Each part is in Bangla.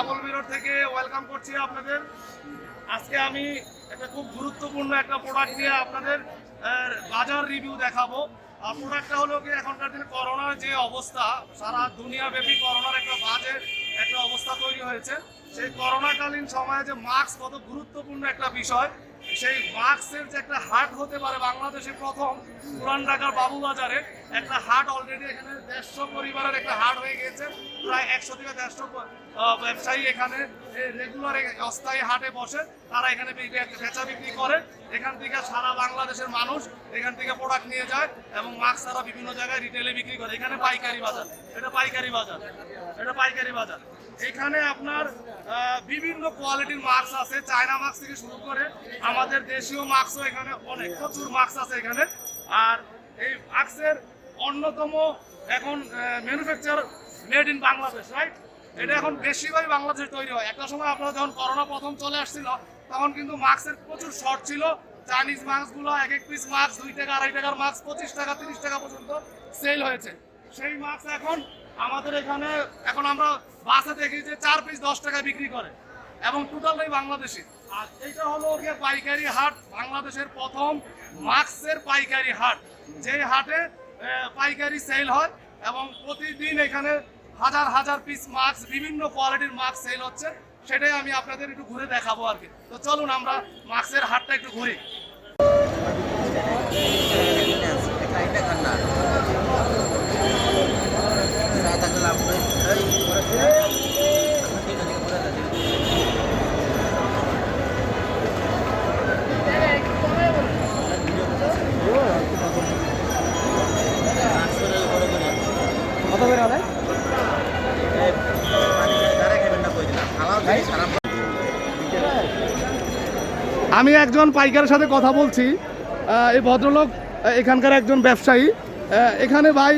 ডাবল মিরর থেকে ওয়েলকাম করছি আপনাদের। আজকে আমি একটা খুব গুরুত্বপূর্ণ একটা প্রোডাক্ট নিয়ে আপনাদের বাজার রিভিউ দেখাবো। আর প্রোডাক্টটা হলো কি, এখনকার দিনে করোনার যে অবস্থা, সারা দুনিয়াব্যাপী করোনার একটা বাজে একটা অবস্থা তৈরি হয়েছে। সেই করোনাকালীন সময়ে যে মাস্ক কত গুরুত্বপূর্ণ একটা বিষয়, সেই মাস্কের যে একটা হাট হতে পারে বাংলাদেশে প্রথম পুরান ঢাকার বাবুবাজারে একটা হাট অলরেডি এখানে 150 পরিবারের একটা হাট হয়ে গেছে। প্রায় 100 থেকে 150 ব্যবসায়ী এখানে রেগুলার অস্থায়ী হাটে বসে, তারা এখানে বেচা বিক্রি করে। এখান থেকে সারা বাংলাদেশের মানুষ এখান থেকে প্রোডাক্ট নিয়ে যায় এবং মাস্ক তারা বিভিন্ন জায়গায় রিটেলে বিক্রি করে। এখানে পাইকারি বাজার, এটা পাইকারি বাজার, এটা পাইকারি বাজার। এখানে আপনার বিভিন্ন কোয়ালিটির মাস্ক আছে, চায়না মাস্ক থেকে শুরু করে আমাদের দেশীয় মাস্কও এখানে অনেক প্রচুর মাস্ক আছে এখানে। আর এই মাস্কের অন্যতম এখন manufacture made in Bangladesh, right? এটা এখন বেশিরভাগই বাংলাদেশে তৈরি হয়। একটা সময় আপনারা যখন করোনা প্রথম চলে আসছিল, তখন কিন্তু মাস্কের প্রচুর শর্ট ছিল। চাইনিজ মাস্কগুলো এক এক পিস মাস্ক 2 টাকা 2.5 টাকার মাস্ক 25 টাকা 30 টাকা পর্যন্ত সেল হয়েছে। সেই মাস্ক এখন আমাদের এখানে এখন আমরা বাসে দেখি যে 4 পিস 10 টাকা বিক্রি করে, এবং টোটালটাই বাংলাদেশি। আর এটা হলো গিয়ে পাইকারি হাট, বাংলাদেশের প্রথম মাস্কের পাইকারি হাট, যে হাটে পাইকারি সেল হয় এবং প্রতিদিন এখানে হাজার হাজার পিস মাস্ক, বিভিন্ন কোয়ালিটির মাস্ক সেল হচ্ছে। সেটাই আমি আপনাদের একটু ঘুরে দেখাবো আর কি। তো চলুন আমরা মাস্কের হাটটা একটু ঘুরি। আমি একজন পাইকারের সাথে কথা বলছি। এই ভদ্রলোক এখানকার একজন ব্যবসায়ী। এখানে ভাই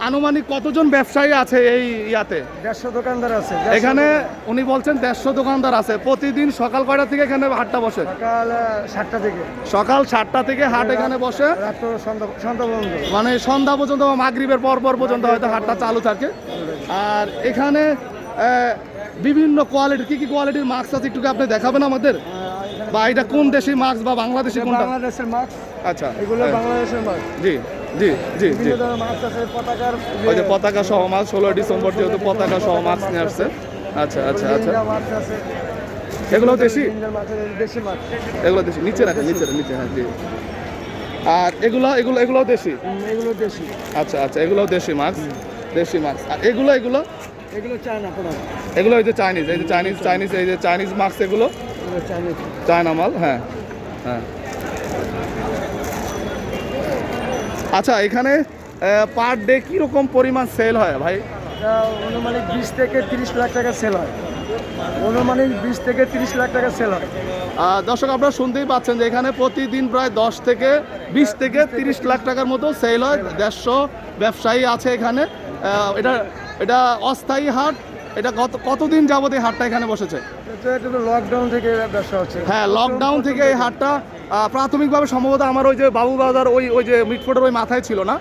আনুমানিক কতজন ব্যবসায়ী আছে এই ইয়াতে? 150 দোকানদার আছে এখানে। উনি বলছেন 150 দোকানদার আছে। প্রতিদিন সকাল কয়টা থেকে এখানে হাটটা বসে? সকাল 7টা থেকে। সকাল 7টা থেকে হাট এখানে বসে, রাত সন্ধ্যা পর্যন্ত, মানে সন্ধ্যা পর্যন্ত বা মাগরিবের পর পর্যন্ত হয়তো হাটটা চালু থাকে। আর এখানে বিভিন্ন কোয়ালিটির কি কোয়ালিটির মাস্ক আছে একটু আপনি দেখাবেন আমাদের? বা এটা কোন দেশি মাস্ক বা বাংলাদেশি কোনটা? বাংলাদেশের মাস্ক। আচ্ছা, এগুলো বাংলাদেশের মাস্ক। জি জি জি জি। মাস্ক আছে পতাকার, ওই যে পতাকা সহ মাস্ক, 16 ডিসেম্বর যেহেতু পতাকা সহ মাস্ক নিয়ে আসছে। আচ্ছা আচ্ছা আচ্ছা, মাস্ক আছে। এগুলো দেশি? দেশি মাস্ক। এগুলো দেশি, নিচে রাখেন, নিচে। হ্যাঁ জি। আর এগুলো দেশি? এগুলো দেশি। আচ্ছা আচ্ছা, এগুলো দেশি মাস্ক, দেশি মাস্ক। আর এগুলো চায়না প্রোডাক্ট। এগুলো এই যে চাইনিজ, এই যে চাইনিজ এই যে চাইনিজ মাস্ক, এগুলো চায়না মাল। হ্যাঁ হ্যাঁ। আচ্ছা, এখানে পার ডে কীরকম পরিমাণ সেল হয় ভাই? অনুমানিক 20 থেকে 30 লাখ টাকা সেল হয়। অনুমানিক 20 থেকে 30 লাখ টাকা সেল হয়। দর্শক, আপনারা শুনতেই পাচ্ছেন যে এখানে প্রতিদিন প্রায় 20 থেকে 30 লাখ টাকার মতো সেল হয়। 150 ব্যবসায়ী আছে এখানে। এটা অস্থায়ী হাট। এটা কতদিন যাবত এই হাটটা এখানে বসেছে? লকডাউন থেকে ব্যবসা হচ্ছে। হ্যাঁ, লকডাউন থেকে এই হাটটা প্রাথমিকভাবে সম্ভবত আমার ওই যে বাবুবাজার ওই যে মিটফোর্ডের ওই মাথায় ছিল না?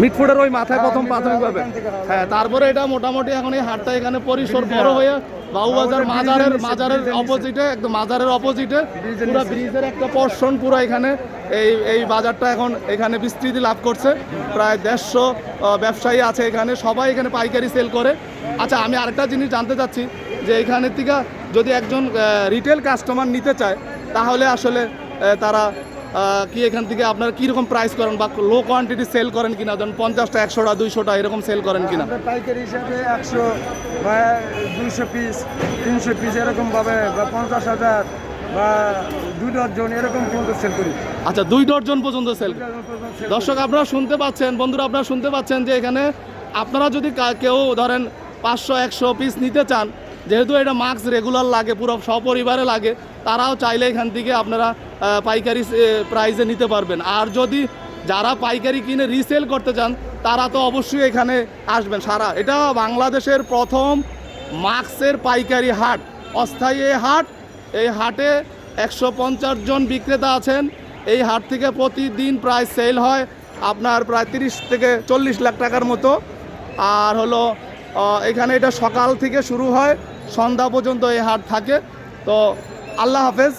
মিটফোর্ডের ওই মাথায় প্রথম প্রাথমিকভাবে। হ্যাঁ, তারপরে এটা মোটামুটি এখন এই হাটটা এখানে পরিসর বড় হয়ে বাবুবাজার মাজারের অপোজিটে, একদম মাজারের অপোজিটে পুরো ব্রিজের একটা পোরশন পুরো এখানে এই বাজারটা এখন এখানে বিস্তৃতি লাভ করছে। প্রায় 150 ব্যবসায়ী আছে এখানে, সবাই এখানে পাইকারি সেল করে। আচ্ছা, আমি আরেকটা জিনিস জানতে চাচ্ছি যে এখানের থেকে যদি একজন রিটেল কাস্টমার নিতে চায়, তাহলে আসলে তারা কি এখান থেকে আপনারা কীরকম প্রাইস করেন বা লো কোয়ান্টিটি সেল করেন কিনা? যেমন 50টা 100টা 200টা এরকম সেল করেন কিনা? পাইকারি হিসাবে 100 বা 200 পিস 300 পিস এরকম ভাবে, বা 50,000 বা 2 ডজন এরকম পর্যন্ত সেল করি। আচ্ছা, 2 ডজন পর্যন্ত সেল। দর্শক, আপনারা শুনতে পাচ্ছেন, বন্ধুরা আপনারা শুনতে পাচ্ছেন যে এখানে আপনারা যদি কেউ ধরেন 500-100 পিস নিতে চান, যেহেতু এটা মাস্ক রেগুলার লাগে, পুরো সপরিবারে লাগে, তারাও চাইলে এখান থেকে আপনারা পাইকারি প্রাইসে নিতে পারবেন। আর যদি যারা পাইকারি কিনে রিসেল করতে চান, তারা তো অবশ্যই এখানে আসবেন। এটা বাংলাদেশের প্রথম মাস্কের পাইকারি হাট, অস্থায়ী হাট। এই হাটে 150 জন বিক্রেতা আছেন। এই হাট থেকে প্রতিদিন প্রায় সেল হয় আপনার প্রায় 30 থেকে 40 লাখ টাকার মতো। আর হলো এখানে এটা সকাল থেকে শুরু হয়, সন্ধ্যা পর্যন্ত এই হাট থাকে। তো আল্লাহ হাফেজ।